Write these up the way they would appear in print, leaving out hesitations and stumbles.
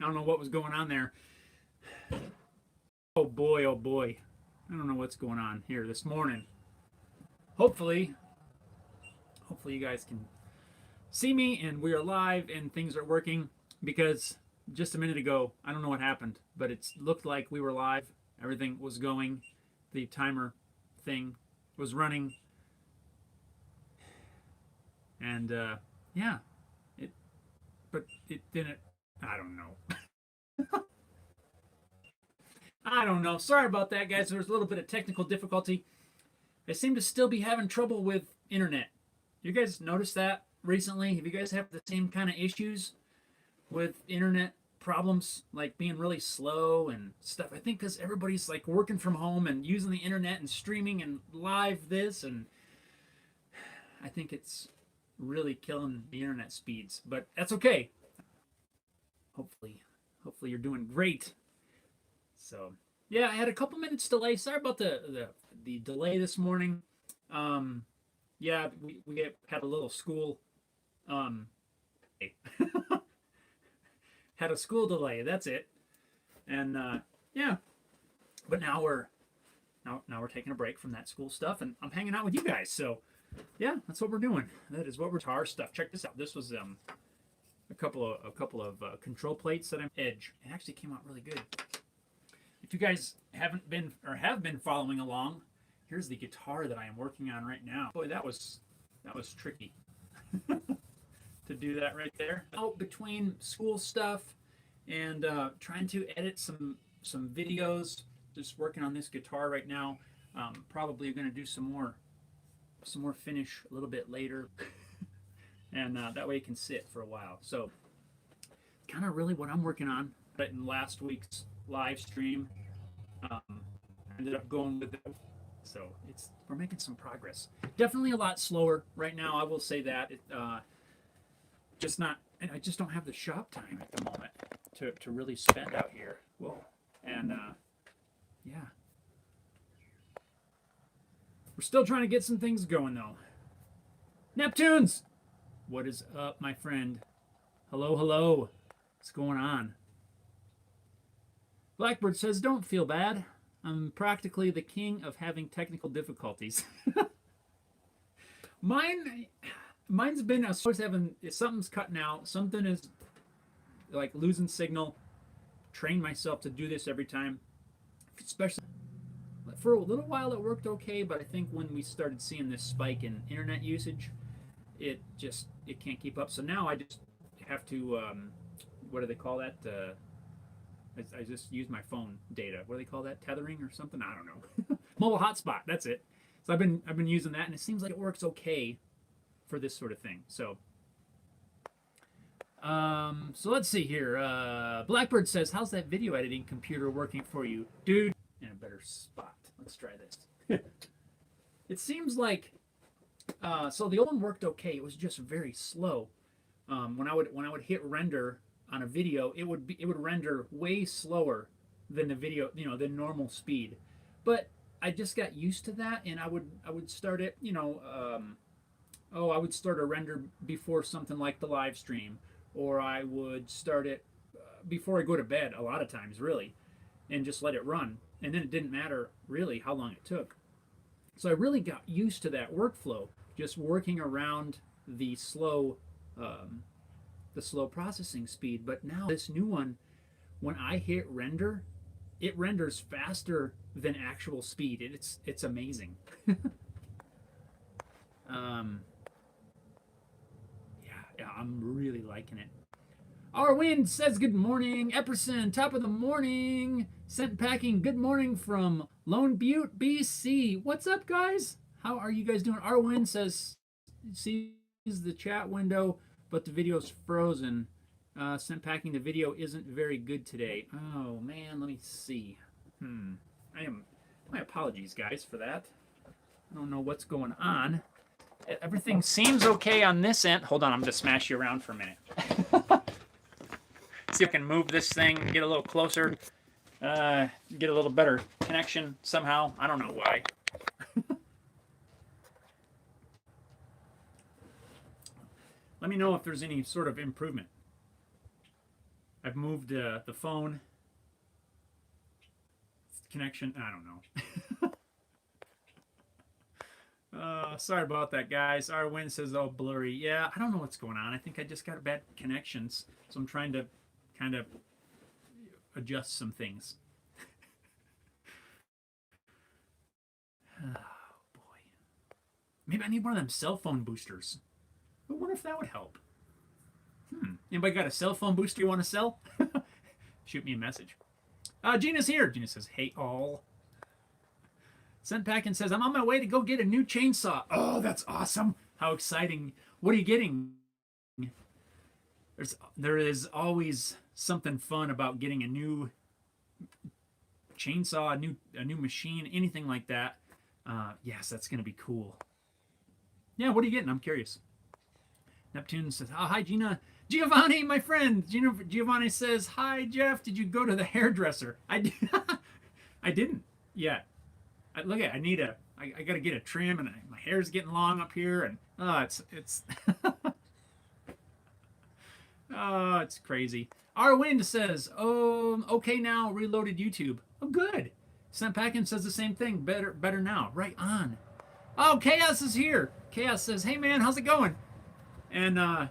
I don't know what was going on there. Oh boy, oh boy. I don't know what's going on here this morning. Hopefully, hopefully you guys can see me and we are live and things are working, because just a minute ago, I don't know what happened, but it looked like we were live. Everything was going. The timer thing was running. And yeah, it, but it didn't. I don't know. I don't know. Sorry about that, guys. There was a little bit of technical difficulty. I seem to still be having trouble with internet. You guys notice that recently? Have you guys have the same kind of issues with internet problems, like being really slow and stuff? I think because everybody's like working from home and using the internet and streaming and live this, and I think it's really killing the internet speeds. But that's okay. Hopefully you're doing great. So yeah, I had a couple minutes delay. Sorry about the delay this morning. Yeah, we had a little school had a school delay. That's it. And yeah, but now we're taking a break from that school stuff, and I'm hanging out with you guys. So yeah, that's what we're doing. That is what we're our stuff. Check this out. This was a couple of control plates that I'm edge. It actually came out really good. If you guys haven't been or have been following along, here's the guitar that I am working on right now. Boy, that was tricky to do that right there. Out between school stuff and trying to edit some videos. Just working on this guitar right now. Probably going to do some more finish a little bit later, and that way it can sit for a while. So, kind of really what I'm working on. But in last week's live stream, I ended up going with it. So we're making some progress. Definitely a lot slower right now. I will say that. Just not. And I just don't have the shop time at the moment to really spend out here. Whoa. And yeah. We're still trying to get some things going though. Neptunes! What is up, my friend? Hello, hello. What's going on? Blackbird says, don't feel bad. I'm practically the king of having technical difficulties. Mine's been, I was always having, if something's cutting out, something is like losing signal. Train myself to do this every time. Especially for a little while it worked okay, but I think when we started seeing this spike in internet usage, it can't keep up. So now I just have to, what do they call that? I just use my phone data. What do they call that? Tethering or something? I don't know. Mobile hotspot. That's it. So I've been using that, and it seems like it works okay for this sort of thing. So, so let's see here. Blackbird says, "How's that video editing computer working for you, dude?" In a better spot. Let's try this. It seems like so the old one worked okay. It was just very slow. When I would hit render on a video, it would render way slower than the video, than normal speed. But I just got used to that, and I would start it, I would start a render before something like the live stream, or I would start it before I go to bed a lot of times, really, and just let it run. And then it didn't matter really how long it took. So I really got used to that workflow, just working around the slow processing speed. But now this new one, when I hit render, it renders faster than actual speed. It's amazing. Yeah, I'm really liking it. Arwind says good morning. Epperson, top of the morning. Sent packing, good morning from Lone Butte, BC. What's up, guys? How are you guys doing? Arwind says sees the chat window, but the video's frozen. Sent packing, the video isn't very good today. Oh man, let me see. My apologies, guys, for that. I don't know what's going on. Everything seems okay on this end. Hold on, I'm gonna smash you around for a minute. See if I can move this thing, get a little closer, get a little better connection somehow. I don't know why. Let me know if there's any sort of improvement. I've moved the phone connection. I don't know. Sorry about that, guys. Our wind says, oh, blurry. Yeah, I don't know what's going on. I think I just got bad connections. So I'm trying to kind of adjust some things. Oh, boy. Maybe I need one of them cell phone boosters. I wonder if that would help. Anybody got a cell phone booster you want to sell? Shoot me a message. Gina's here. Gina says, hey, all. Sent back and says, I'm on my way to go get a new chainsaw. Oh, that's awesome. How exciting. What are you getting? There is always something fun about getting a new chainsaw, a new machine, anything like that. Yes, that's going to be cool. Yeah, what are you getting? I'm curious. Neptune says, oh, hi, Gina. Giovanni, my friend. Giovanni says, hi, Jeff. Did you go to the hairdresser? I didn't yet. Look at, I got to get a trim, and my hair's getting long up here, and it's oh, it's crazy. Our Wind says, oh, okay now, reloaded YouTube. Oh, good. Sent Packin says the same thing. Better now. Right on. Oh, Chaos is here. Chaos says, hey man, how's it going? And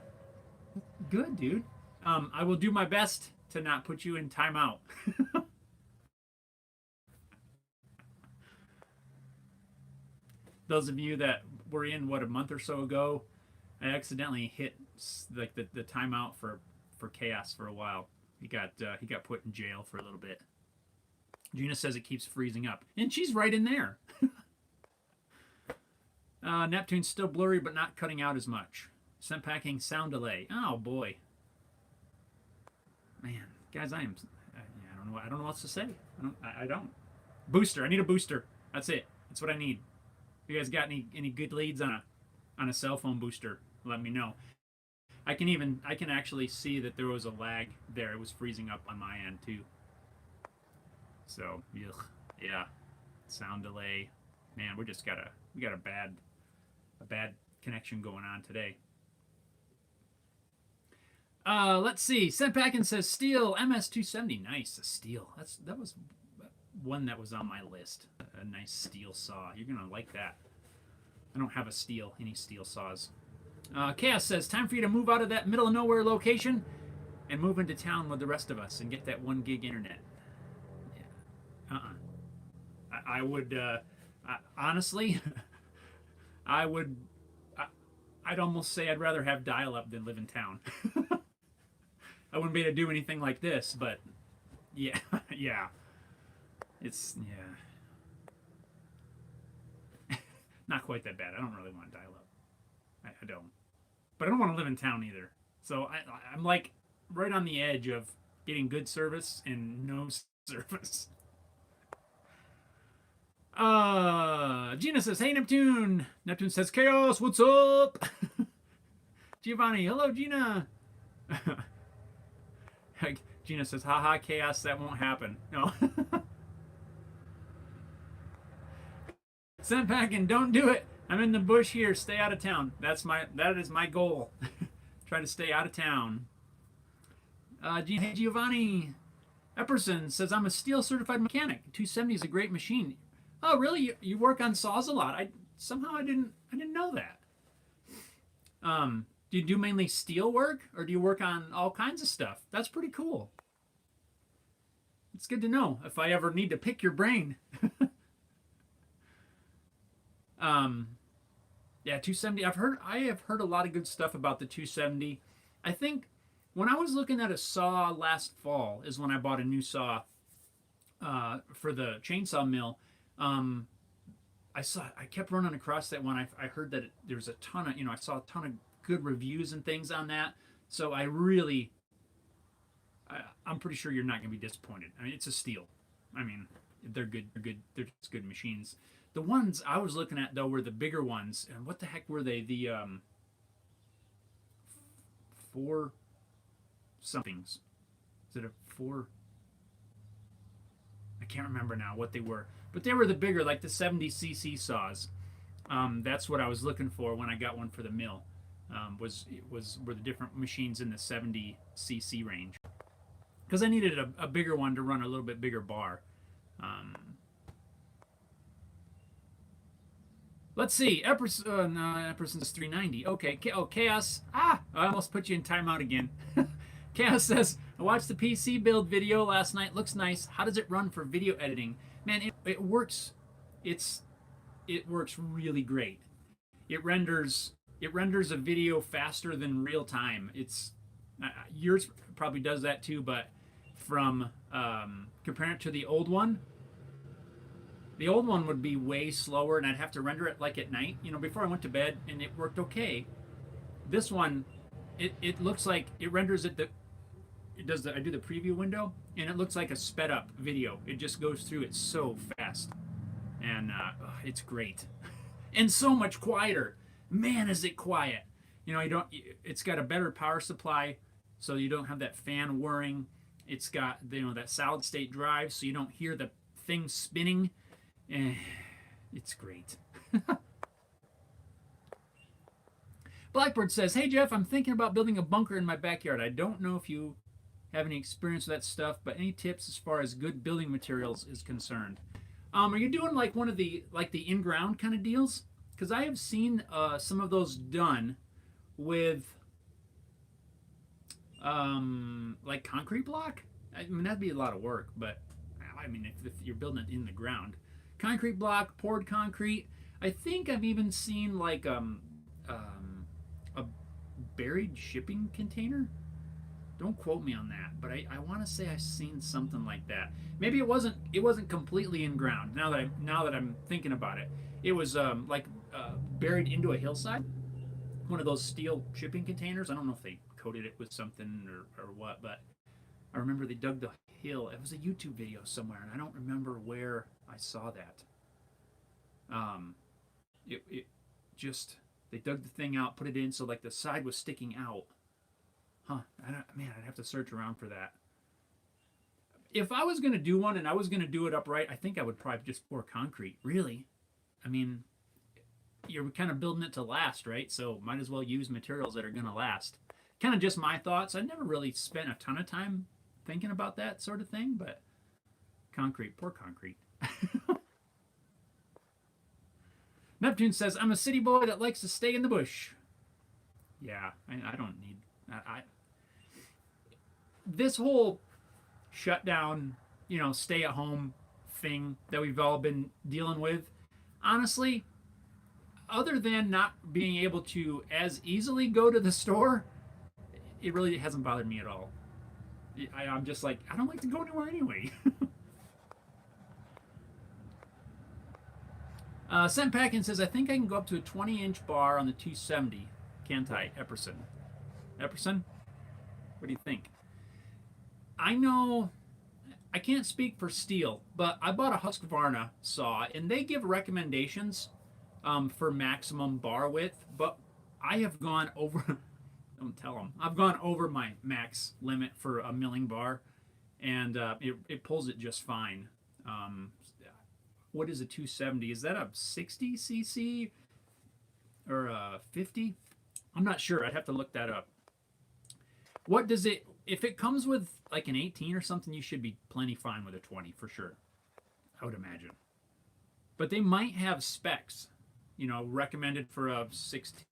good, dude. I will do my best to not put you in timeout. Those of you that were in a month or so ago, I accidentally hit like the timeout for Chaos for a while. He got put in jail for a little bit. Gina says it keeps freezing up, and she's right in there. Neptune's still blurry, but not cutting out as much. Sent packing sound delay. Oh boy, man, guys, I don't know. I don't know what else to say. I don't. Booster. I need a booster. That's it. That's what I need. If you guys got any good leads on a cell phone booster, let me know. I can actually see that there was a lag there. It was freezing up on my end too. So yeah, sound delay. Man, we got a bad connection going on today. Let's see. Sent back and says Steel MS270. Nice, a Steel. That was one that was on my list. A nice steel saw. You're gonna like that. I don't have any steel saws. Chaos says, time for you to move out of that middle of nowhere location and move into town with the rest of us and get that 1 gig internet. Yeah. I would, honestly, I'd almost say I'd rather have dial-up than live in town. I wouldn't be able to do anything like this, but yeah, yeah. Not quite that bad. I don't really want dial-up. I don't. But I don't want to live in town either. So I'm like right on the edge of getting good service and no service. Gina says, hey, Neptune. Neptune says, Chaos, what's up? Giovanni, hello, Gina. Gina says, haha, Chaos, that won't happen. No. Send packing, don't do it. I'm in the bush here. Stay out of town. That is my goal. Try to stay out of town. Hey, Giovanni Epperson says, I'm a steel certified mechanic. 270 is a great machine. Oh, really? You work on saws a lot? I didn't know that. Do you do mainly steel work, or do you work on all kinds of stuff? That's pretty cool. It's good to know if I ever need to pick your brain. Yeah, 270. I have heard a lot of good stuff about the 270. I think when I was looking at a saw last fall is when I bought a new saw for the chainsaw mill. I kept running across that one. I heard that there's a ton of, I saw a ton of good reviews and things on that. So I'm pretty sure you're not going to be disappointed. I mean, it's a steel. I mean, they're good. They're just good machines. The ones I was looking at, though, were the bigger ones. And what the heck were they? The 4 somethings. Is it a 4? I can't remember now what they were. But they were the bigger, like the 70cc saws. That's what I was looking for when I got one for the mill. Were the different machines in the 70cc range. because I needed a bigger one to run a little bit bigger bar. Um, let's see. Epperson's 390. Okay. Chaos. I almost put you in timeout again. Chaos says, I watched the PC build video last night. Looks nice. How does it run for video editing? Man, it works. It works really great. It renders a video faster than real time. It's yours probably does that too, but from comparing it to the old one would be way slower, and I'd have to render it like at night, before I went to bed, and it worked okay. This one, it looks like it renders it I do the preview window, and it looks like a sped up video. It just goes through it so fast, and it's great, and so much quieter. Man, is it quiet. It's got a better power supply, so you don't have that fan whirring. It's got that solid state drive, so you don't hear the thing spinning. It's great. Blackbird says, hey Jeff, I'm thinking about building a bunker in my backyard. I don't know if you have any experience with that stuff, but any tips as far as good building materials is concerned? Are you doing like one of the in-ground kind of deals? Because I have seen some of those done with like concrete block. I mean, that'd be a lot of work, but I mean, if you're building it in the ground, concrete block, poured concrete. I think I've even seen like a buried shipping container. Don't quote me on that, but I want to say I've seen something like that. Maybe it wasn't completely in ground. Now that I'm thinking about it, it was buried into a hillside. One of those steel shipping containers. I don't know if they coated it with something or what, but I remember they dug the hill. It was a YouTube video somewhere, and I don't remember where I saw that. It just they dug the thing out, put it in, so like the side was sticking out. Huh? I'd have to search around for that. If I was gonna do one and I was gonna do it upright, I think I would probably just pour concrete. Really, I mean, you're kind of building it to last, right? So might as well use materials that are gonna last. Kind of just my thoughts. I never really spent a ton of time thinking about that sort of thing, but pour concrete. Neptune says, I'm a city boy that likes to stay in the bush. Yeah, I don't need... This whole shutdown, stay at home thing that we've all been dealing with, honestly, other than not being able to as easily go to the store, it really hasn't bothered me at all. I'm just like, I don't like to go anywhere anyway. Sent Packin says, I think I can go up to a 20-inch bar on the 270. Can't I, Epperson? Epperson? What do you think? I know, I can't speak for steel, but I bought a Husqvarna saw, and they give recommendations for maximum bar width, but I have gone over, don't tell them, I've gone over my max limit for a milling bar, and it pulls it just fine. What is a 270? Is that a 60 cc or a 50? I'm not sure. I'd have to look that up. What does it, if it comes with like an 18 or something, you should be plenty fine with a 20 for sure, I would imagine. But they might have specs, recommended for a 16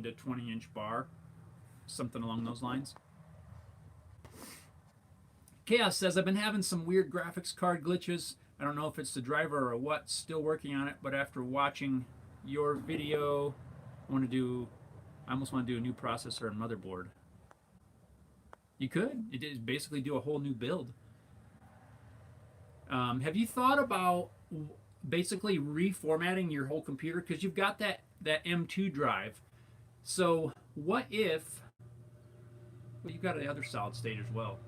to 20 inch bar, something along those lines. Chaos says, I've been having some weird graphics card glitches. I don't know if it's the driver or what, still working on it, but after watching your video, I almost want to do a new processor and motherboard. You could. It is basically do a whole new build. Have you thought about basically reformatting your whole computer? Because you've got that M2 drive. So what if... Well, you've got the other solid state as well.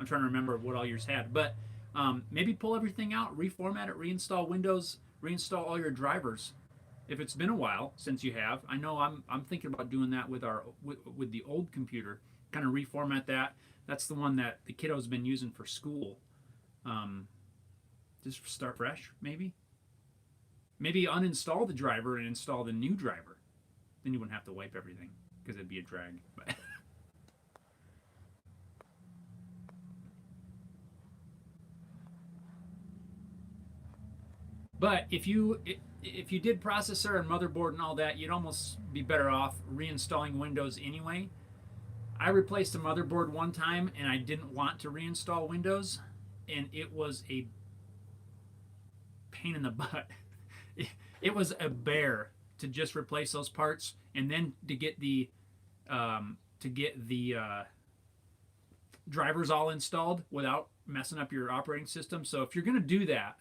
I'm trying to remember what all yours had. But maybe pull everything out, reformat it, reinstall Windows, reinstall all your drivers. If it's been a while since you have, I know I'm thinking about doing that with with the old computer. Kind of reformat that. That's the one that the kiddo's been using for school. Just start fresh, maybe. Maybe uninstall the driver and install the new driver. Then you wouldn't have to wipe everything because it'd be a drag. But But if you did processor and motherboard and all that, you'd almost be better off reinstalling Windows anyway. I replaced the motherboard one time and I didn't want to reinstall Windows, and it was a pain in the butt. It was a bear to just replace those parts and then to get the drivers all installed without messing up your operating system. So if you're going to do that,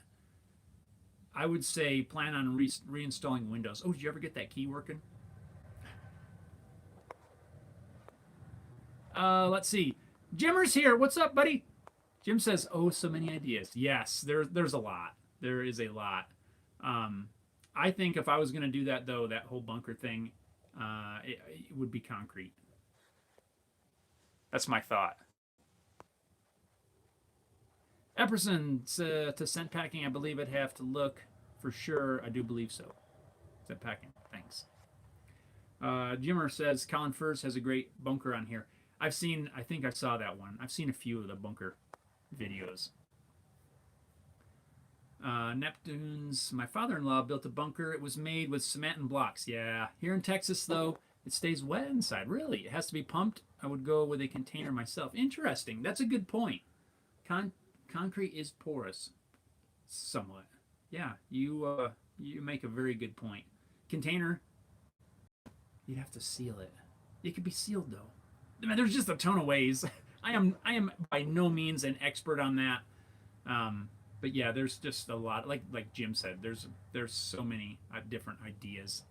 I would say plan on reinstalling Windows. Oh, did you ever get that key working? Let's see. Jimmer's here. What's up, buddy? Jim says, "Oh, so many ideas." Yes, there's a lot. There is a lot. I think if I was going to do that, though, that whole bunker thing, it would be concrete. That's my thought. Epperson, to scent packing, I believe I'd have to look for sure. I do believe so. Scent packing, thanks. Jimmer says Colin Furs has a great bunker on here. I think I saw that one. I've seen a few of the bunker videos. Neptune's, my father-in-law built a bunker. It was made with cement and blocks. Yeah, here in Texas, though, it stays wet inside. Really, it has to be pumped. I would go with a container myself. Interesting. That's a good point. Concrete is porous, somewhat. Yeah, you make a very good point. Container, you'd have to seal it. It could be sealed though. I mean, there's just a ton of ways. I am by no means an expert on that. But yeah, there's just a lot. Like Jim said, there's so many different ideas.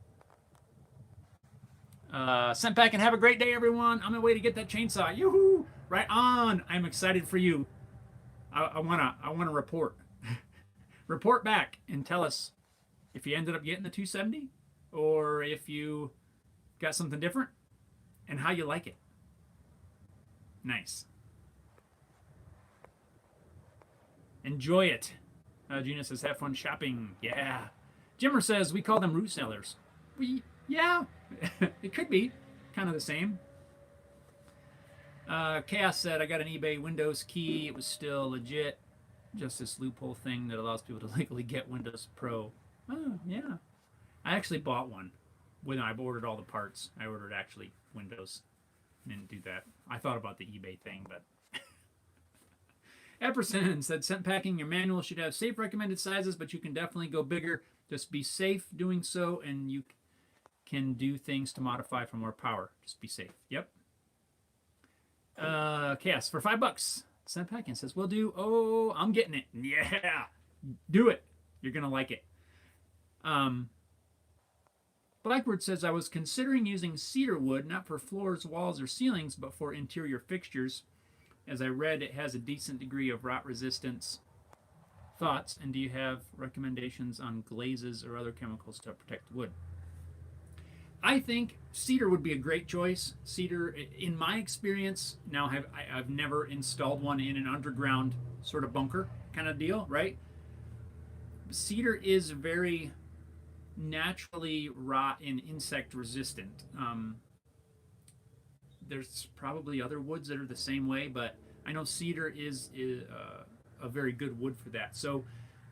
Sent back and have a great day, everyone. On my way to get that chainsaw. Yoo-hoo! Right on. I'm excited for you. I wanna report. Report back and tell us if you ended up getting the 270 or if you got something different and how you like it. Nice. Enjoy it. Gina says, have fun shopping. Yeah. Jimmer says, we call them root sellers. Yeah, it could be kind of the same. Chaos said, I got an eBay Windows key. It was still legit. Just this loophole thing that allows people to legally get Windows Pro. Oh, yeah. I actually bought one when I ordered all the parts. I ordered actually Windows. Didn't do that. I thought about the eBay thing, but... Epperson said, scent packing, your manual should have safe recommended sizes, but you can definitely go bigger. Just be safe doing so, and you can do things to modify for more power. Just be safe. Yep. Chaos for $5. Scent packing says, will do. Oh, I'm getting it. Yeah. Do it. You're going to like it. Blackbird says, I was considering using cedar wood, not for floors, walls, or ceilings, but for interior fixtures. As I read, it has a decent degree of rot resistance. Thoughts, and do you have recommendations on glazes or other chemicals to protect wood? I think cedar would be a great choice. Cedar, in my experience, now I've never installed one in an underground sort of bunker kind of deal, right? Cedar is very naturally rot and insect resistant. There's probably other woods that are the same way, but I know cedar is a very good wood for that. So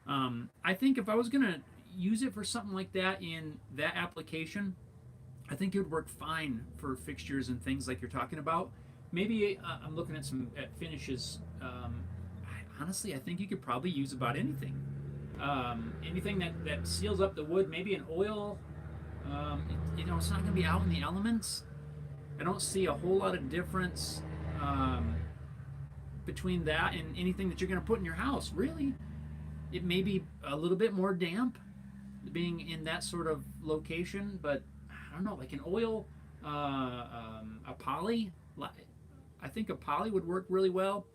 I think if I was going to use it for something like that in that application, I think it would work fine for fixtures and things like you're talking about. Maybe I'm looking at some finishes. Honestly, I think you could probably use about anything. Anything that seals up the wood, maybe an oil. It's not going to be out in the elements. I don't see a whole lot of difference between that and anything that you're going to put in your house. Really, it may be a little bit more damp being in that sort of location, but I don't know, like an oil, a poly. I think a poly would work really well.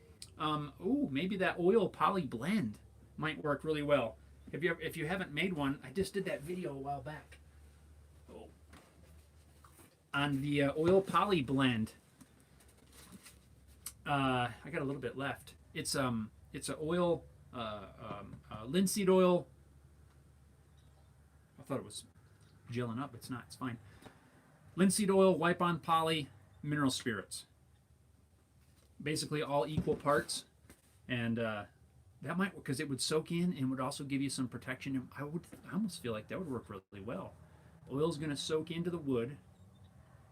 Maybe that oil poly blend might work really well. If you haven't made one, I just did that video a while back. On the oil poly blend. I got a little bit left. It's an oil, linseed oil. I thought it was gelling up. It's not. It's fine. Linseed oil, wipe on poly, mineral spirits. Basically all equal parts, and that might, because it would soak in and would also give you some protection. I almost feel like that would work really well. Oil's going to soak into the wood,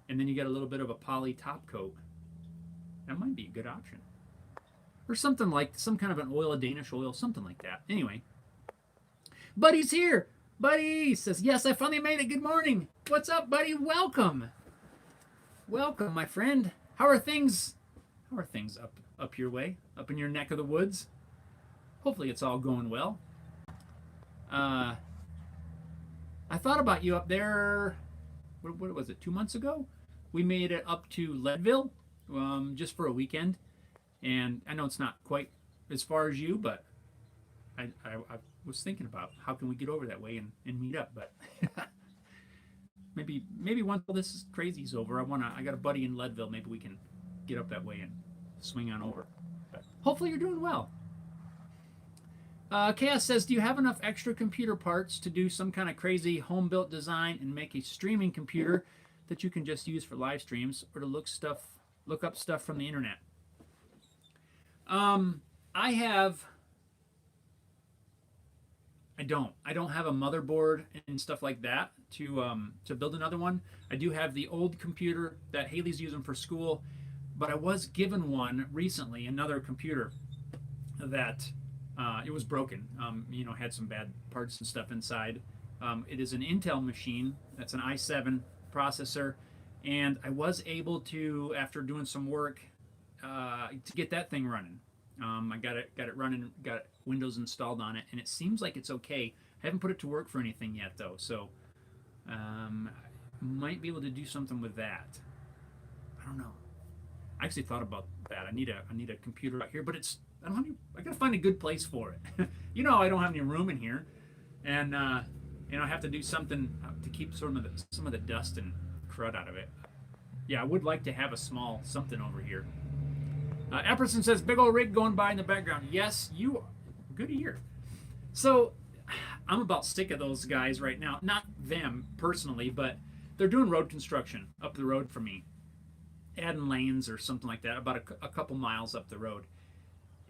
and then you get a little bit of a poly top coat. That might be a good option. Or something like some kind of an oil, a Danish oil, something like that. Anyway, Buddy's here. Buddy says, yes, I finally made it. Good morning. What's up, buddy? Welcome. Welcome, my friend. How are things? How are things up your way, up in your neck of the woods? Hopefully it's all going well. I thought about you up there, what was it, 2 months ago? We made it up to Leadville just for a weekend. And I know it's not quite as far as you, but I was thinking about how can we get over that way and meet up. But maybe once all this crazy's over, I got a buddy in Leadville. Maybe we can get up that way and swing on over. But hopefully you're doing well. Chaos says, do you have enough extra computer parts to do some kind of crazy home-built design and make a streaming computer that you can just use for live streams or to look up stuff from the internet? I don't have a motherboard and stuff like that to build another one. I do have the old computer that Haley's using for school, but I was given one recently, another computer that it was broken. Had some bad parts and stuff inside. It is an Intel machine. That's an i7 processor, and I was able to, after doing some work, to get that thing running. I got it running, got Windows installed on it, and it seems like it's okay. I haven't put it to work for anything yet, though, so might be able to do something with that. I don't know. I actually thought about that. I need a computer out here, but I gotta find a good place for it. I don't have any room in here, and I have to do something to keep some of the dust and crud out of it. Yeah, I would like to have a small something over here. Epperson says, big old rig going by in the background. Yes, you are. Good to hear. So, I'm about sick of those guys right now. Not them personally, but they're doing road construction up the road from me. Adding lanes or something like that, about a couple miles up the road.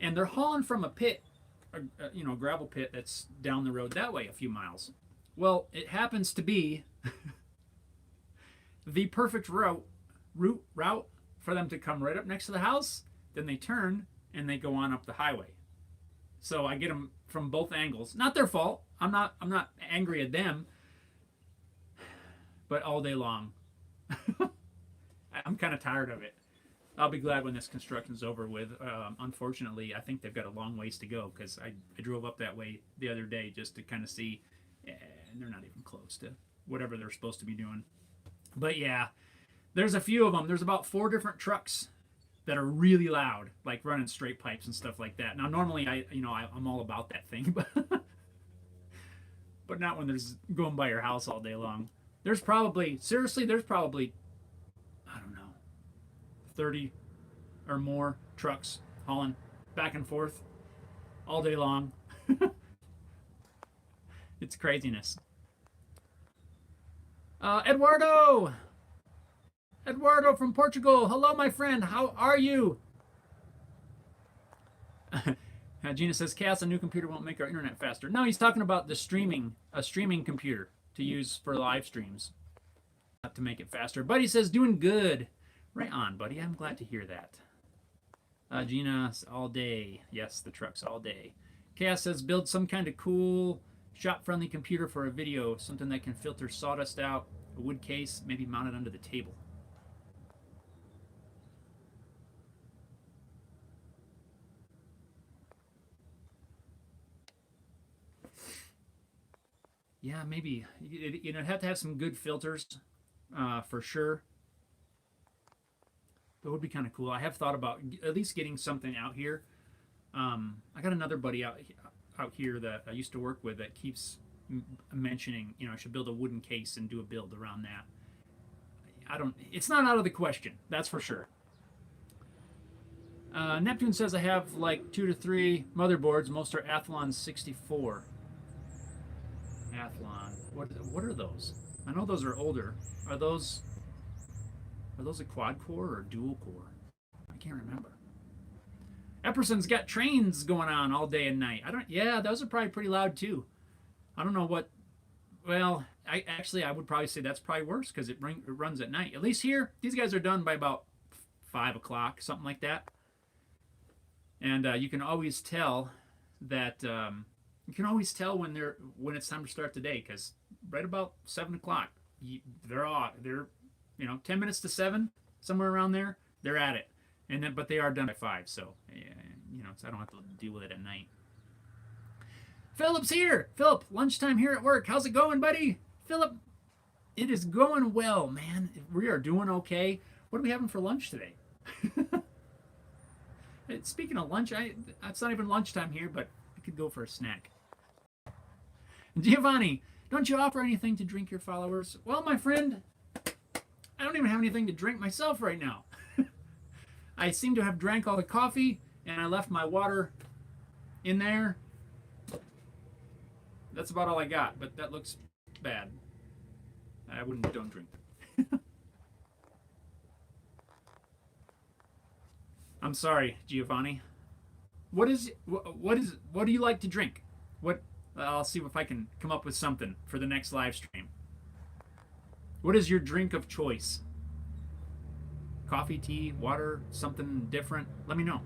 And they're hauling from a pit, a gravel pit that's down the road that way a few miles. Well, it happens to be the perfect route for them to come right up next to the house. Then they turn and they go on up the highway. So I get them from both angles. Not their fault. I'm not angry at them. But all day long, I'm kind of tired of it. I'll be glad when this construction's over with. Unfortunately, I think they've got a long ways to go because I drove up that way the other day just to kind of see, and they're not even close to whatever they're supposed to be doing. But yeah, there's a few of them. There's about 4 different trucks that are really loud, like running straight pipes and stuff like that. Now, normally I'm all about that thing, but not when there's going by your house all day long. There's probably, I don't know, 30 or more trucks hauling back and forth all day long. It's craziness. Eduardo from Portugal. Hello, my friend. How are you? Gina says, Cass, a new computer won't make our internet faster. No, he's talking about a streaming computer to use for live streams, not to make it faster. Buddy says, doing good. Right on, buddy. I'm glad to hear that. Gina, all day. Yes, the trucks all day. Cass says, build some kind of cool shop-friendly computer for a video, something that can filter sawdust out, a wood case, maybe mount it under the table. Yeah, maybe. You'd have to have some good filters, for sure. That would be kind of cool. I have thought about at least getting something out here. I got another buddy out here that I used to work with that keeps mentioning, I should build a wooden case and do a build around that. It's not out of the question, that's for sure. Neptune says I have like 2 to 3 motherboards. Most are Athlon 64. Athlon. What are those? I know those are older. Are those a quad core or dual core? I can't remember. Epperson's got trains going on all day and night. I don't. Yeah, those are probably pretty loud too. I don't know what. Well, I would probably say that's probably worse because it runs at night. At least here, these guys are done by about 5 o'clock, something like that. And you can always tell that when it's time to start the day because right about 7 o'clock, they're 10 minutes to 7, somewhere around there. They're at it, and then but they are done by 5, so so I don't have to deal with it at night. Philip's here. Philip, lunchtime here at work. How's it going, buddy? Philip, it is going well, man. We are doing okay. What are we having for lunch today? Speaking of lunch, it's not even lunchtime here, but I could go for a snack. Giovanni, don't you offer anything to drink your followers? Well, my friend, I don't even have anything to drink myself right now. I seem to have drank all the coffee, and I left my water in there. That's about all I got, but that looks bad. Don't drink. I'm sorry, Giovanni. What do you like to drink? I'll see if I can come up with something for the next live stream. What is your drink of choice? Coffee, tea, water, something different? Let me know.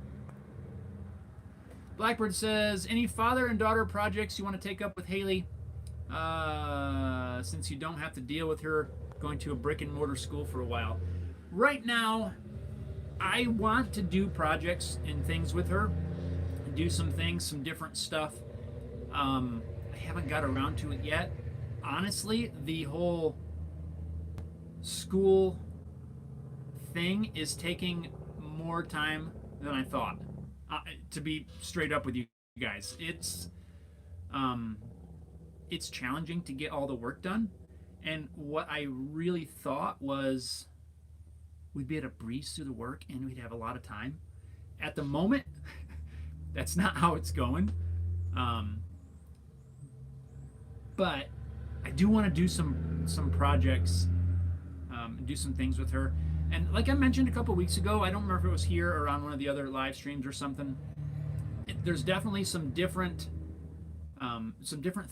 Blackbird says, any father and daughter projects you want to take up with Haley since you don't have to deal with her going to a brick and mortar school for a while? Right now, I want to do projects and things with her, do some things, some different stuff. I haven't got around to it yet. Honestly, the whole school thing is taking more time than I thought. To be straight up with you guys, it's challenging to get all the work done. And what I really thought was we'd be able to breeze through the work and we'd have a lot of time. At the moment, that's not how it's going. But I do want to do some projects, do some things with her. And like I mentioned a couple weeks ago, I don't remember if it was here or on one of the other live streams or something. There's definitely some different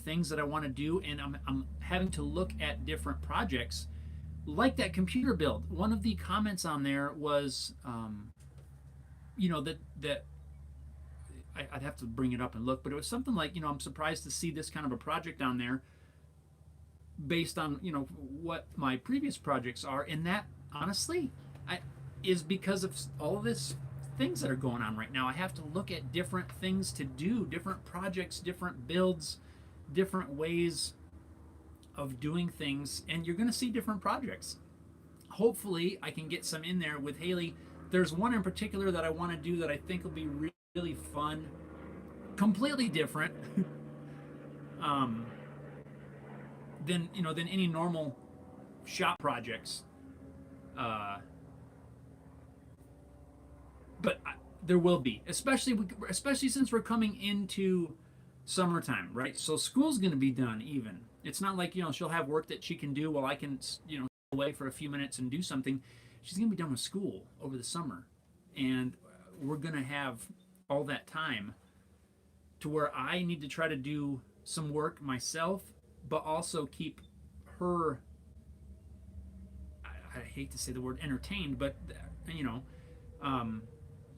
things that I want to do, and I'm having to look at different projects, like that computer build. One of the comments on there was, that I'd have to bring it up and look, but it was something like, I'm surprised to see this kind of a project on there, based on what my previous projects are, and that honestly is because of all of this things that are going on right now. I have to look at different things to do, different projects, different builds, different ways of doing things, and you're going to see different projects. Hopefully I can get some in there with Haley. There's one in particular that I want to do that I think will be really fun, completely different than any normal shop projects. But there will be, especially since we're coming into summertime, right? So school's going to be done even. It's not like, she'll have work that she can do while I can, away for a few minutes and do something. She's going to be done with school over the summer. And we're going to have all that time to where I need to try to do some work myself, but also keep her, I hate to say the word entertained, but,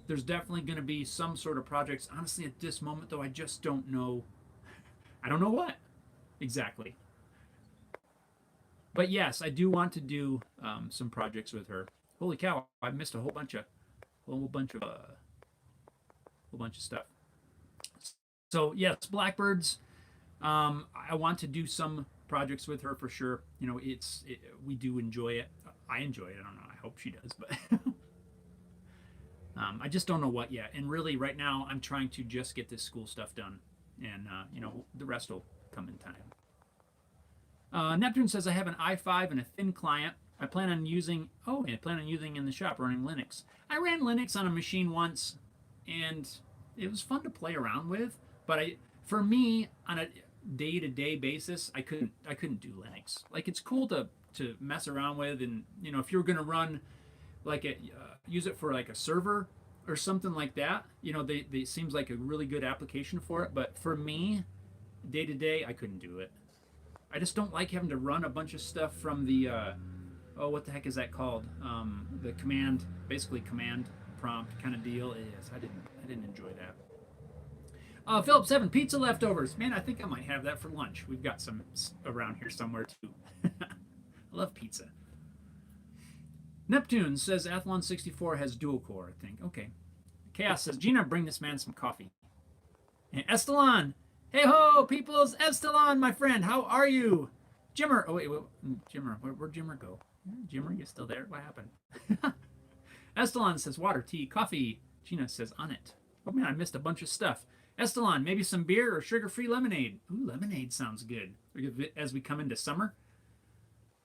there's definitely going to be some sort of projects. Honestly, at this moment, though, I just don't know. I don't know what exactly. But yes, I do want to do some projects with her. Holy cow! I missed a whole bunch of stuff. So yes, Blackbirds. I want to do some projects with her for sure. We do enjoy it. I enjoy it. I don't know. I hope she does, but. I just don't know what yet. And really, right now, I'm trying to just get this school stuff done. And, the rest will come in time. Neptune says, I have an i5 and a thin client. I plan on using in the shop running Linux. I ran Linux on a machine once, and it was fun to play around with. But for me, on a day-to-day basis, I couldn't do Linux. Like, it's cool to mess around with, and, if you're going to run, use it for like a server, or something like that. They seems like a really good application for it. But for me, day to day, I couldn't do it. I just don't like having to run a bunch of stuff from the what the heck is that called? The basically command prompt kind of deal. Yes, I didn't enjoy that. Philip 7, pizza leftovers. Man, I think I might have that for lunch. We've got some around here somewhere too. I love pizza. Neptune says Athlon 64 has dual core, I think. Okay. Chaos says, Gina, bring this man some coffee. And Estelon, hey ho, peoples. Estelon, my friend, how are you? Jimmer, oh wait, Jimmer, where'd Jimmer go? Jimmer, you still there? What happened? Estelon says water, tea, coffee. Gina says on it. Oh man, I missed a bunch of stuff. Estelon, maybe some beer or sugar-free lemonade. Ooh, lemonade sounds good. As we come into summer.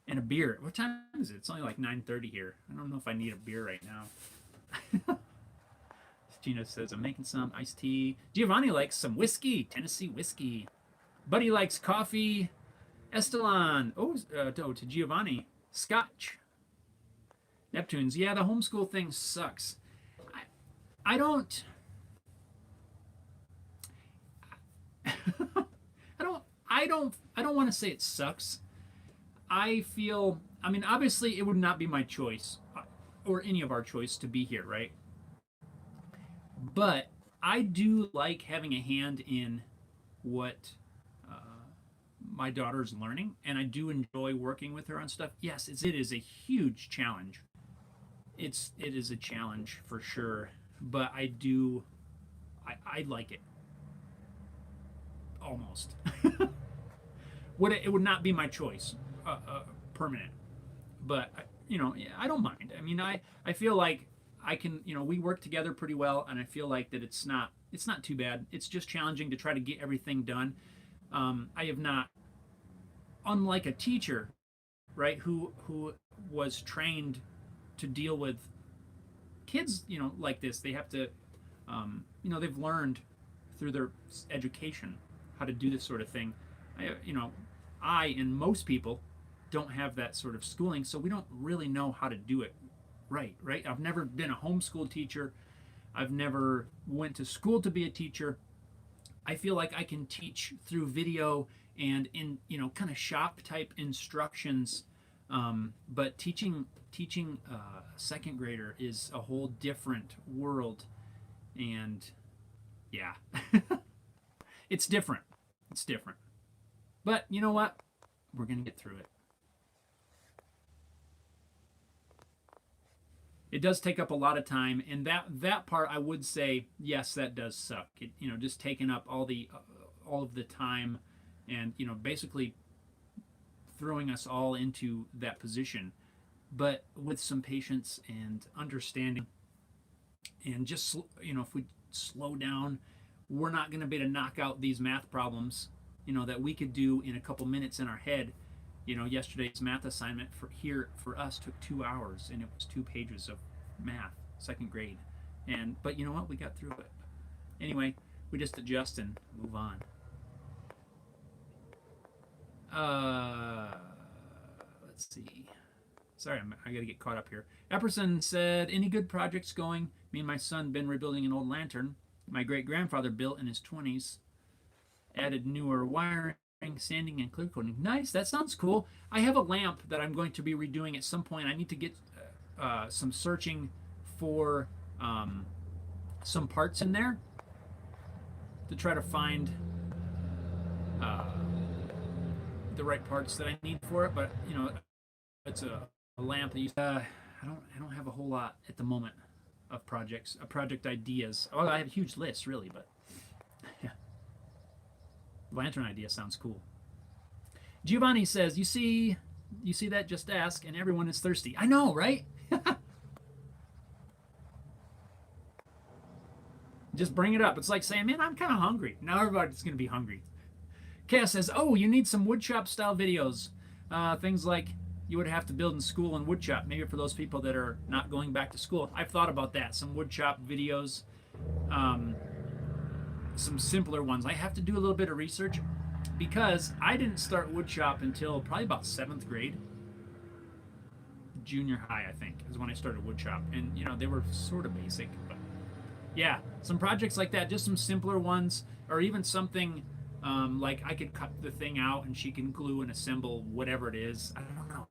And a beer. What time is it? It's only like 9:30 here. I don't know if I need a beer right now. Gina says, I'm making some iced tea. Giovanni likes some whiskey. Tennessee whiskey. Buddy likes coffee. Estelon. To Giovanni. Scotch. Neptunes. Yeah, the homeschool thing sucks. I don't... I don't want to say it sucks. I feel, obviously it would not be my choice or any of our choice to be here, right? But I do like having a hand in what my daughter's learning, and I do enjoy working with her on stuff. Yes, it is a huge challenge. It is a challenge for sure, but I like it. Almost. It would not be my choice, permanent, but I don't mind. I feel like I can, we work together pretty well, and I feel like that it's not too bad. It's just challenging to try to get everything done. I have not, unlike a teacher, right, who was trained to deal with kids, like this. They have to, they've learned through their education how to do this sort of thing. I and most people don't have that sort of schooling, so we don't really know how to do it right. I've never been a homeschool teacher. I've never went to school to be a teacher. I feel like I can teach through video and in kind of shop type instructions, but teaching a second grader is a whole different world, and yeah, it's different. But you know what? We're going to get through it. It does take up a lot of time, and that part I would say, yes, that does suck. Just taking up all of the time, and basically throwing us all into that position. But with some patience and understanding, and just if we slow down, we're not going to be able to knock out these math problems that we could do in a couple minutes in our head. Yesterday's math assignment for us took 2 hours, and it was 2 pages of math, second grade. But you know what? We got through it. Anyway, we just adjust and move on. Let's see. Sorry, I got to get caught up here. Epperson said, any good projects going? Me and my son been rebuilding an old lantern my great-grandfather built in his 20s. Added newer wiring, sanding, and clear coating. Nice, that sounds cool. I have a lamp that I'm going to be redoing at some point. I need to get some searching for some parts in there to try to find the right parts that I need for it. But it's a lamp that I don't have a whole lot at the moment of project ideas. Oh, I have a huge list really, but yeah. Lantern idea sounds cool. Giovanni says, you see that? Just ask, and everyone is thirsty. I know, right? Just bring it up. It's like saying, man, I'm kind of hungry. Now everybody's going to be hungry. Cass says, oh, you need some woodshop style videos. Things like you would have to build in school and woodshop. Maybe for those people that are not going back to school. I've thought about that. Some woodshop videos. Some simpler ones. I have to do a little bit of research because I didn't start woodshop until probably about 7th grade. Junior high, I think, is when I started woodshop. And, they were sort of basic, but Yeah, some projects like that, just some simpler ones, or even something like I could cut the thing out and she can glue and assemble whatever it is. I don't know.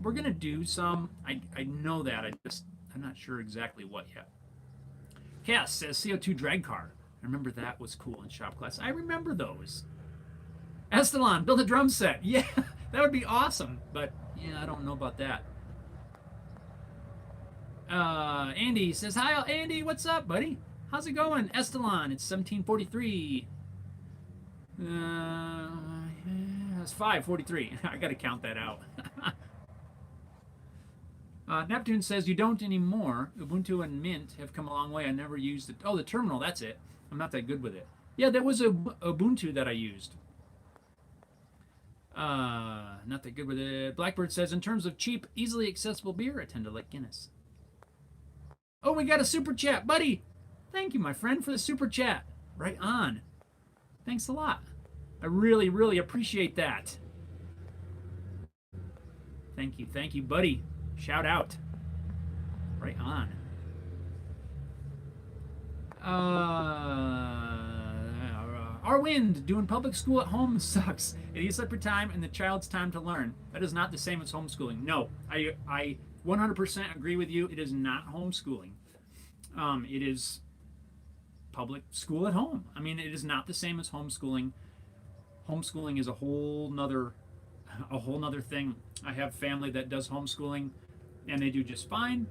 We're gonna do some. I know that. I'm not sure exactly what yet. Cass says CO2 drag car. I remember that was cool in shop class. I remember those. Estalon, build a drum set. Yeah, that would be awesome. But yeah, I don't know about that. Andy says, hi, Andy, what's up, buddy? How's it going? Estalon, it's 1743. It's 543. I gotta count that out. Neptune says, you don't anymore. Ubuntu and Mint have come a long way. I never used it. Oh, the terminal, that's it. I'm not that good with it. Yeah, there was a Ubuntu that I used. Not that good with it. Blackbird says, in terms of cheap, easily accessible beer, I tend to like Guinness. Oh, we got a super chat, buddy. Thank you, my friend, for the super chat. Right on. Thanks a lot. I really, really appreciate that. Thank you, buddy. Shout out. Right on. Our wind doing public school at home sucks. It eats up your time and the child's time to learn. That is not the same as homeschooling. No, I 100% agree with you. It is not homeschooling. It is public school at home. I mean, it is not the same as homeschooling. Homeschooling is a whole nother thing. I have family that does homeschooling and they do just fine.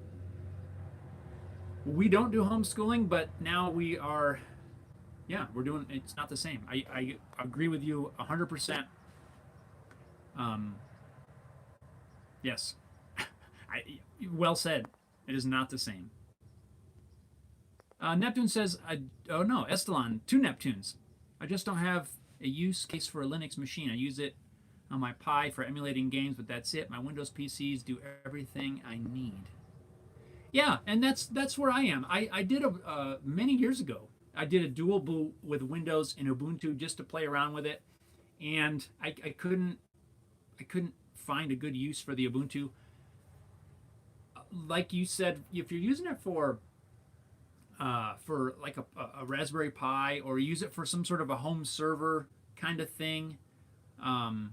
We don't do homeschooling, but now we are, yeah, we're doing, it's not the same. I agree with you 100%. Yes. Well said. It is not the same. Neptune says, oh no, Estalon, 2 Neptunes. I just don't have a use case for a Linux machine. I use it on my Pi for emulating games, but that's it. My Windows PCs do everything I need. Yeah, and that's where I am. I did many years ago. I did a dual boot with Windows and Ubuntu just to play around with it, and I couldn't find a good use for the Ubuntu. Like you said, if you're using it for like a Raspberry Pi, or use it for some sort of a home server kind of thing, I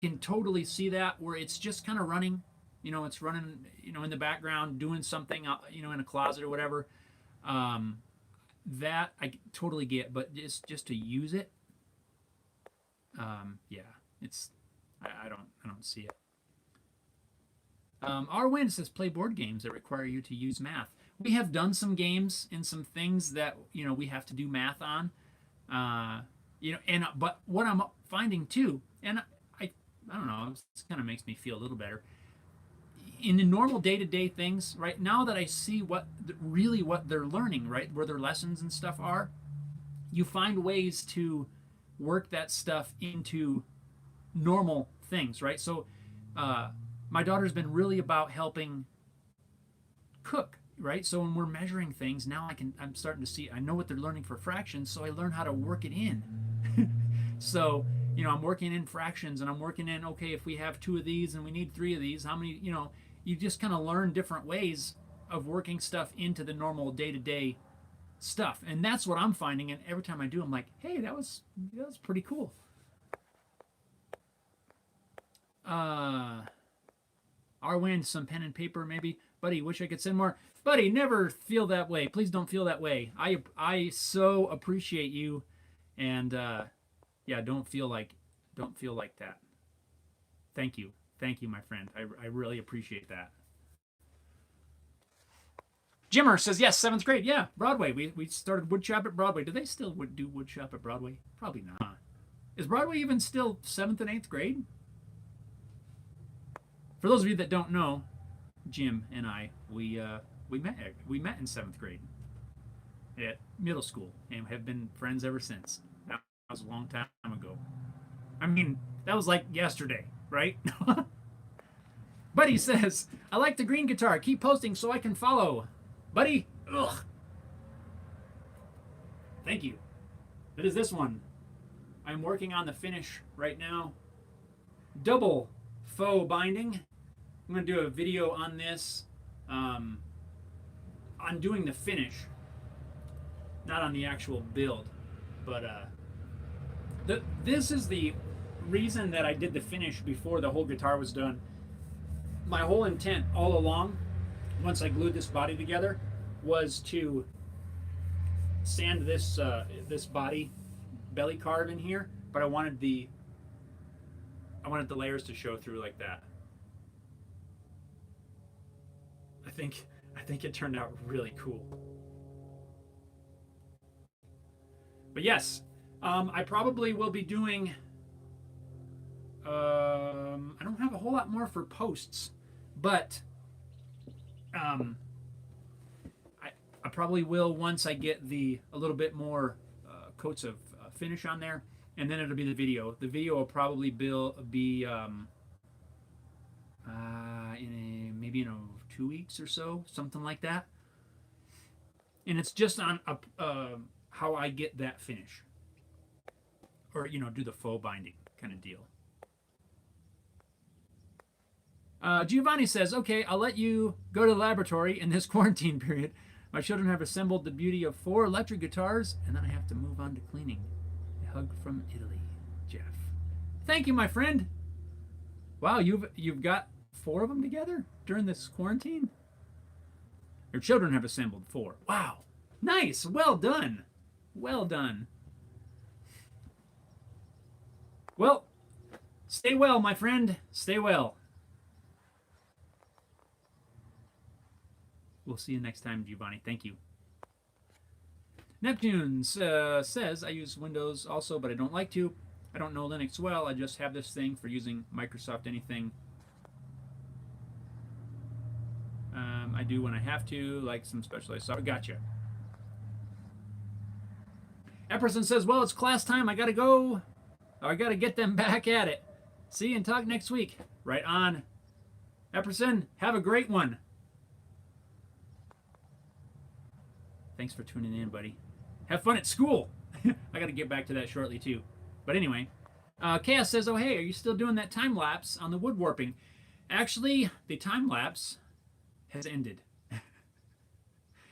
can totally see that where it's just kind of running. It's running, in the background, doing something, in a closet or whatever. That I totally get, but just to use it, yeah, it's I don't see it. Arwin says play board games that require you to use math. We have done some games and some things that we have to do math on, but what I'm finding too, and I don't know, it kind of makes me feel a little better. In the normal day-to-day things, right now that I see what they're learning, right, where their lessons and stuff are, you find ways to work that stuff into normal things, right? So my daughter's been really about helping cook, right? So when we're measuring things, now I'm starting to see, I know what they're learning for fractions, so I learn how to work it in. So, I'm working in fractions, and I'm working in, okay, if we have 2 of these and we need 3 of these, how many, you just kind of learn different ways of working stuff into the normal day-to-day stuff. And that's what I'm finding, and every time I do, I'm like, hey, that was pretty cool. Arwen, some pen and paper maybe. Buddy, wish I could send more. Buddy, never feel that way. Please don't feel that way. I so appreciate you, and yeah, don't feel like that. Thank you, my friend. I really appreciate that. Jimmer says yes, 7th grade. Yeah, Broadway. We started woodshop at Broadway. Do they still do woodshop at Broadway? Probably not. Is Broadway even still 7th and 8th grade? For those of you that don't know, Jim and I, we met in 7th grade at middle school and have been friends ever since. That was a long time ago. I mean, that was like yesterday, right? Buddy says, I like the green guitar. Keep posting so I can follow. Buddy, ugh. Thank you. It is this one. I'm working on the finish right now. Double faux binding. I'm going to do a video on this on doing the finish, not on the actual build, but this is the reason that I did the finish before the whole guitar was done. My whole intent all along, once I glued this body together, was to sand this this body belly carve in here, but I wanted the layers to show through like that. I think it turned out really cool. But yes, I probably will be doing. I don't have a whole lot more for posts, but I probably will once I get a little bit more coats of finish on there, and then it'll be the video. The video will probably be maybe in 2 weeks or so, something like that. And it's just on how I get that finish, or do the faux binding kind of deal. Giovanni says, okay, I'll let you go to the laboratory in this quarantine period. My children have assembled the beauty of 4 electric guitars, and then I have to move on to cleaning. A hug from Italy, Jeff. Thank you, my friend. Wow, you've got 4 of them together during this quarantine? Your children have assembled 4. Wow. Nice. Well done. Well done. Well, stay well, my friend. Stay well. We'll see you next time, Giovanni. Thank you. Neptune says, I use Windows also, but I don't like to. I don't know Linux well. I just have this thing for using Microsoft anything. I do when I have to, like some specialized software. Gotcha. Epperson says, well, it's class time. I got to go. I got to get them back at it. See you and talk next week. Right on. Epperson, have a great one. Thanks for tuning in, buddy. Have fun at school. I got to get back to that shortly, too. But anyway, Chaos says, oh, hey, are you still doing that time lapse on the wood warping? Actually, the time lapse has ended.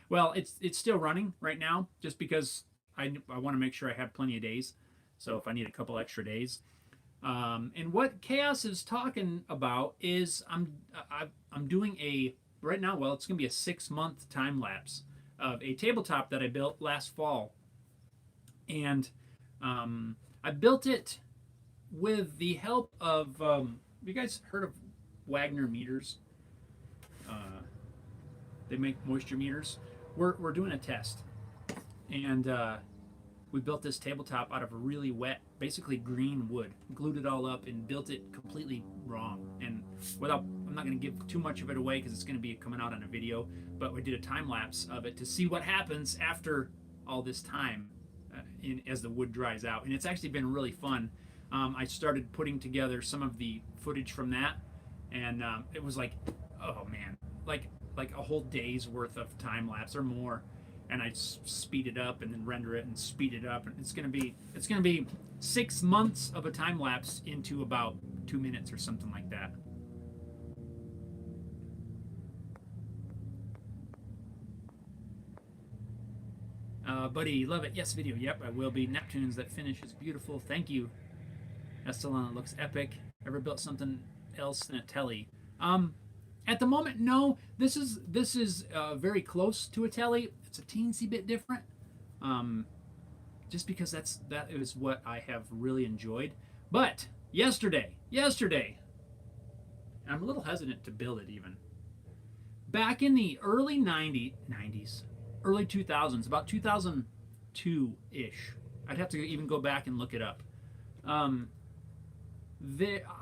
Well, it's still running right now, just because I want to make sure I have plenty of days. So if I need a couple extra days. And what Chaos is talking about is I'm doing right now, well, it's going to be a 6-month time lapse of a tabletop that I built last fall. And I built it with the help of, have you guys heard of Wagner meters? They make moisture meters. We're doing a test. And we built this tabletop out of a really wet, basically green wood. Glued it all up and built it completely wrong. And I'm not going to give too much of it away because it's going to be coming out on a video. But we did a time lapse of it to see what happens after all this time as the wood dries out. And it's actually been really fun. I started putting together some of the footage from that. And it was like, oh man, like a whole day's worth of time lapse or more. And I speed it up and then render it and speed it up, and it's gonna be 6 months of a time lapse into about 2 minutes or something like that. Buddy, love it. Yes, video. Yep, I will be. Neptunes, that finish is beautiful. Thank you. Estelon looks epic. Ever built something else than a telly? At the moment, no. This is very close to a telly. It's a teensy bit different, just because that is what I have really enjoyed. But yesterday, I'm a little hesitant to build it even. Back in the early 90s, early 2000s, about 2002-ish. I'd have to even go back and look it up.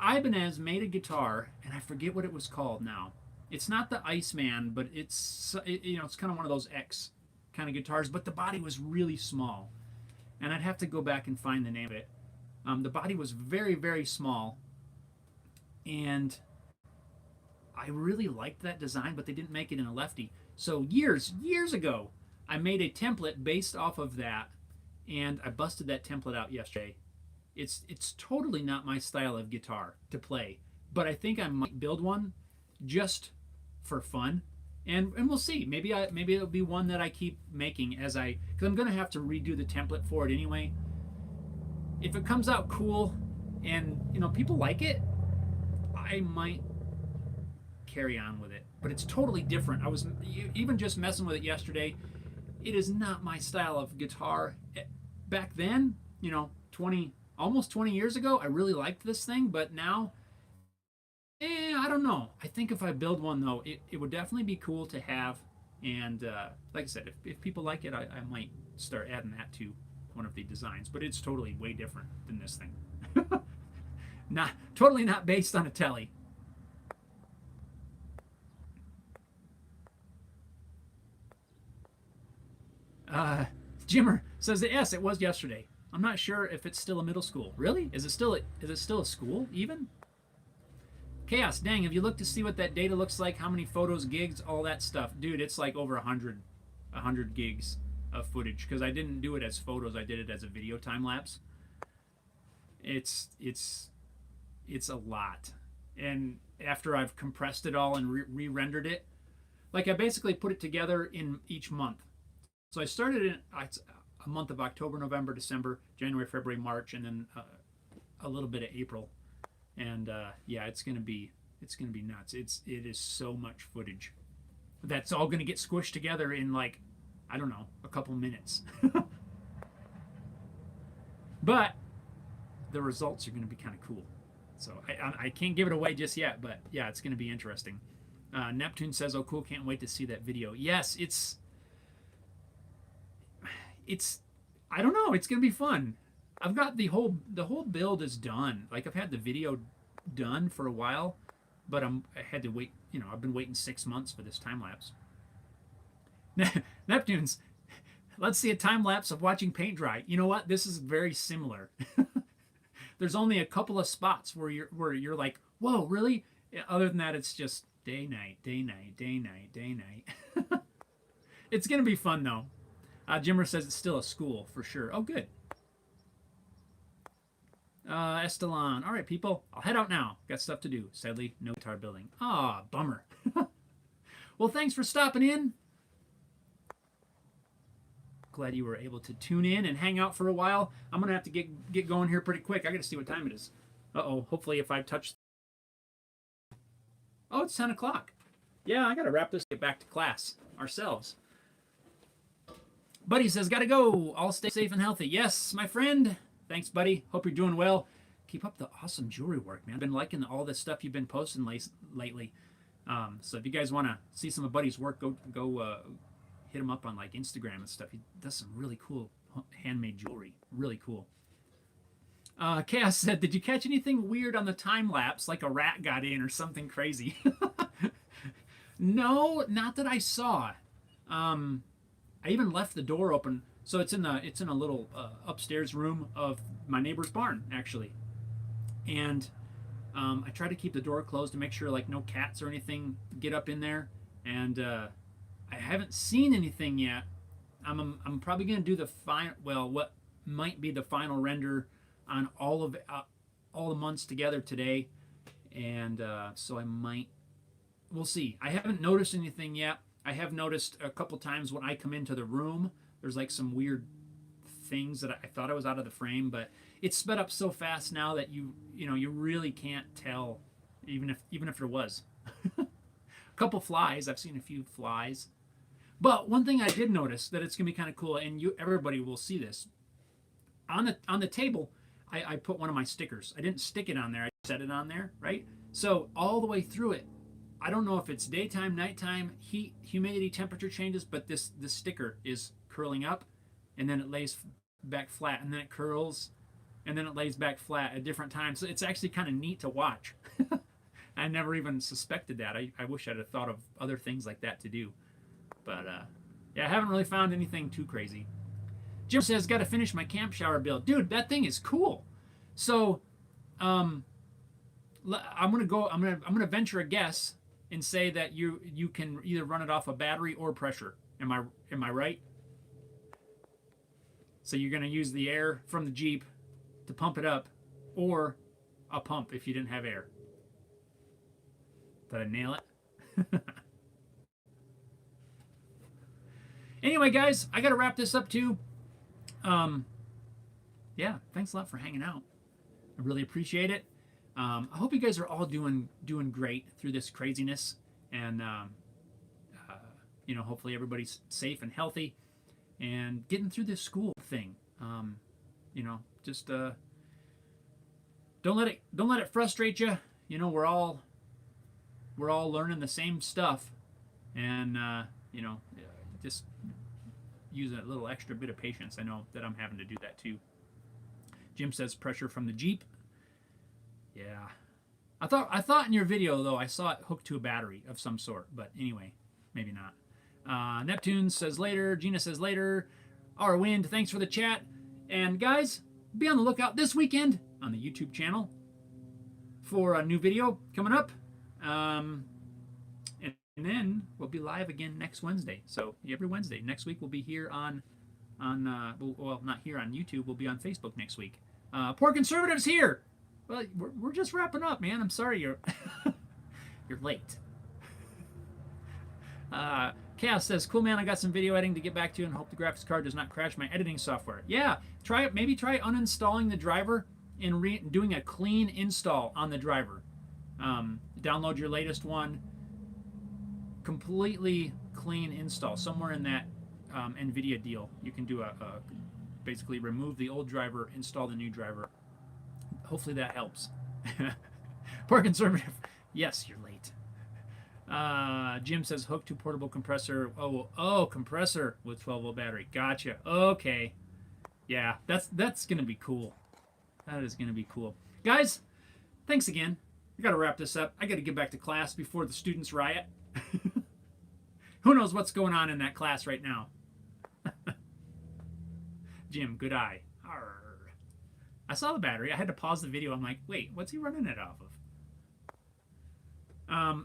Ibanez made a guitar, and I forget what it was called now. It's not the Iceman, but it's kind of one of those X kind of guitars, but the body was really small. And I'd have to go back and find the name of it. The body was very, very small. And I really liked that design, but they didn't make it in a lefty. So years ago, I made a template based off of that, and I busted that template out yesterday. It's totally not my style of guitar to play, but I think I might build one just for fun and we'll see. Maybe it'll be one that I keep making as because I'm gonna have to redo the template for it anyway. If it comes out cool, and people like it, I might carry on with it. But it's totally different. I was even just messing with it yesterday. It is not my style of guitar. Back then, almost 20 years ago, I really liked this thing, but now, I don't know. I think if I build one though, it would definitely be cool to have. And like I said, if people like it, I might start adding that to one of the designs. But it's totally way different than this thing. Totally not based on a telly. Jimmer says that yes, it was yesterday. I'm not sure if it's still a middle school. Really? Is it still a school even? Chaos, dang, have you looked to see what that data looks like? How many photos, gigs, all that stuff? Dude, it's like over 100 gigs of footage, because I didn't do it as photos, I did it as a video time lapse. It's a lot. And after I've compressed it all and re-rendered it, like I basically put it together in each month. So I started in a month of October, November, December, January, February, March, and then a little bit of April. And yeah, it's gonna be nuts. It is so much footage. That's all gonna get squished together in like, I don't know, a couple minutes. But the results are gonna be kind of cool. So I can't give it away just yet, but yeah, it's gonna be interesting. Neptune says, "Oh, cool! Can't wait to see that video." Yes, it's. I don't know. It's gonna be fun. I've got the whole build is done. Like I've had the video done for a while, but I had to wait. I've been waiting 6 months for this time lapse. Neptunes, let's see a time lapse of watching paint dry. You know what? This is very similar. There's only a couple of spots where you're like, whoa, really? Other than that, it's just day night, day night, day night, day night. It's gonna be fun though. Jimmer says it's still a school for sure. Oh, good. Estelon. All right, people. I'll head out now. Got stuff to do. Sadly, no guitar building. Ah, bummer. Well, thanks for stopping in. Glad you were able to tune in and hang out for a while. I'm going to have to get going here pretty quick. I got to see what time it is. Uh-oh. Hopefully if I've touched... Oh, it's 10 o'clock. Yeah, I got to wrap this, get back to class ourselves. Buddy says, gotta go. All stay safe and healthy. Yes, my friend. Thanks, buddy. Hope you're doing well. Keep up the awesome jewelry work, man. I've been liking all the stuff you've been posting lately. So if you guys want to see some of Buddy's work, go hit him up on like Instagram and stuff. He does some really cool handmade jewelry. Really cool. Chaos said, did you catch anything weird on the time lapse, like a rat got in or something crazy? No, not that I saw. I even left the door open, so it's in a little upstairs room of my neighbor's barn, actually. And I try to keep the door closed to make sure like no cats or anything get up in there. And I haven't seen anything yet. I'm probably gonna do what might be the final render on all the months together today, and so we'll see. I haven't noticed anything yet. I have noticed a couple times when I come into the room, there's like some weird things that I thought I was out of the frame, but it's sped up so fast now that you really can't tell, even if there was. A couple flies. I've seen a few flies. But one thing I did notice that it's gonna be kind of cool, and everybody will see this. On the table, I put one of my stickers. I didn't stick it on there. I set it on there, right? So all the way through it, I don't know if it's daytime, nighttime, heat, humidity, temperature changes, but this sticker is curling up, and then it lays back flat, and then it curls, and then it lays back flat at different times. So it's actually kind of neat to watch. I never even suspected that. I wish I'd have thought of other things like that to do. But yeah, I haven't really found anything too crazy. Jim says, got to finish my camp shower build. Dude, that thing is cool. So I'm gonna venture a guess and say that you can either run it off a battery or pressure. Am I right? So you're gonna use the air from the Jeep to pump it up, or a pump if you didn't have air. Did I nail it? Anyway, guys, I got to wrap this up too. Yeah, thanks a lot for hanging out. I really appreciate it. I hope you guys are all doing great through this craziness, and hopefully everybody's safe and healthy, and getting through this school thing. Just don't let it frustrate you. We're all learning the same stuff, and just use a little extra bit of patience. I know that I'm having to do that too. Jim says pressure from the Jeep. Yeah. I thought in your video though I saw it hooked to a battery of some sort, but anyway, maybe not. Neptune says later. Gina says later. Our Wind, thanks for the chat. And guys, be on the lookout this weekend on the YouTube channel for a new video coming up. And then we'll be live again next Wednesday. So every Wednesday. Next week we'll be here on not here on YouTube. We'll be on Facebook next week. Poor Conservatives here. Well, we're just wrapping up, man. I'm sorry you're you're late. Chaos says, cool, man. I got some video editing to get back to and hope the graphics card does not crash my editing software. Yeah, try it. Maybe try uninstalling the driver and doing a clean install on the driver. Download your latest one. Completely clean install. Somewhere in that NVIDIA deal, you can do basically remove the old driver, install the new driver. Hopefully that helps. Poor Conservative. Yes, you're late. Jim says hook to portable compressor. Oh, compressor with 12-volt battery. Gotcha. Okay. Yeah, that's gonna be cool. That is gonna be cool. Guys, thanks again. I gotta wrap this up. I gotta get back to class before the students riot. Who knows what's going on in that class right now? Jim, good eye. Arr. I saw the battery. I had to pause the video. I'm like, wait, what's he running it off of?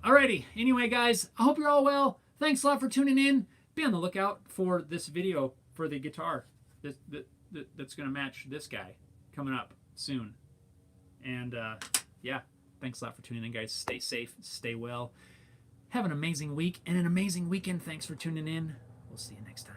Alrighty. Anyway, guys, I hope you're all well. Thanks a lot for tuning in. Be on the lookout for this video for the guitar that's going to match this guy coming up soon. And yeah, thanks a lot for tuning in, guys. Stay safe. Stay well. Have an amazing week and an amazing weekend. Thanks for tuning in. We'll see you next time.